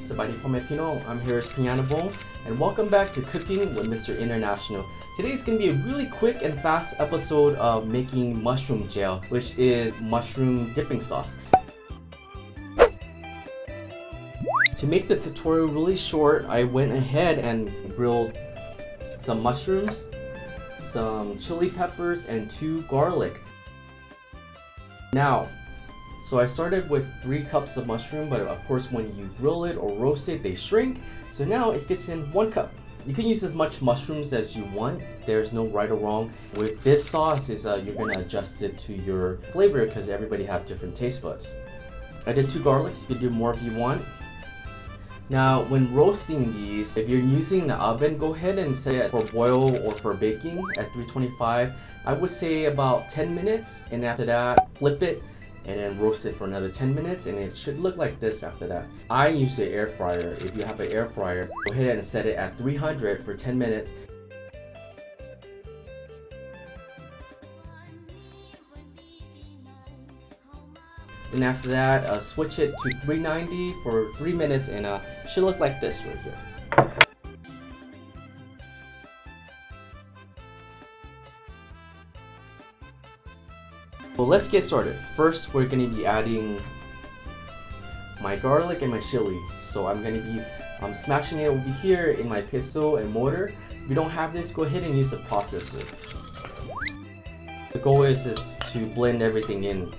Sabadi Pomepino, I'm Harris Pianabong, and welcome back to Cooking with Mr. International. Today's going to be a really quick and fast episode of making mushroom jeow, which is mushroom dipping sauce. To make the tutorial really short, I went ahead and grilled some mushrooms, some chili peppers, and 2 garlic. Now, so I started with 3 cups of mushroom, but of course when you grill it or roast it, they shrink. So now it fits in 1 cup. You can use as much mushrooms as you want. There's no right or wrong. With this sauce, you're gonna adjust it to your flavor because everybody have different taste buds. I did 2 garlics. You can do more if you want. Now, when roasting these, if you're using the oven, go ahead and set it for boil or for baking at 325. I would say about 10 minutes, and after that, flip it and then roast it for another 10 minutes, and it should look like this after that. I use the air fryer. If you have an air fryer, go ahead and set it at 300 for 10 minutes. And after that, switch it to 390 for 3 minutes, and should look like this right here. Well, let's get started. First, we're going to be adding my garlic and my chili. So I'm going to be smashing it over here in my pestle and mortar. If you don't have this, go ahead and use a processor. The goal is to blend everything in.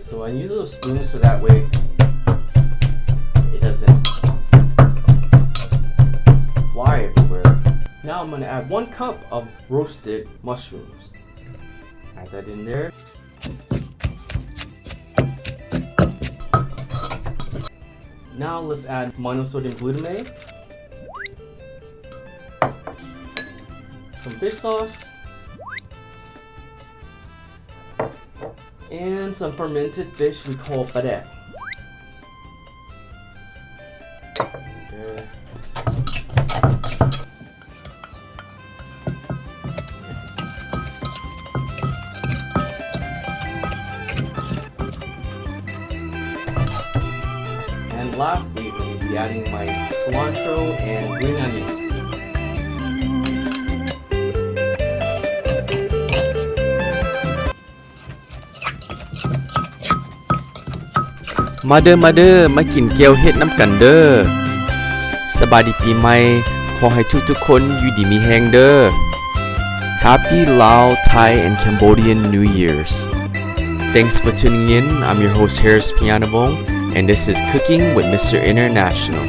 So I use little spoons so that way it doesn't fly everywhere. Now I'm going to add 1 cup of roasted mushrooms. Add that in there. Now let's add monosodium glutamate, some fish sauce, and some fermented fish we call pare. And lastly, we're going to be adding my cilantro and green onions.มากินเกี๊ยวเฮ็ดน้ำกันเด้อสบายดีปีใหม่ขอให้ทุกคนอยู่ดีมีแฮงเด้อ Happy Lao, Thai and Cambodian New Year's. Thanks for tuning in. I'm your host Harris Pianabong, and this is Cooking with Mr. International.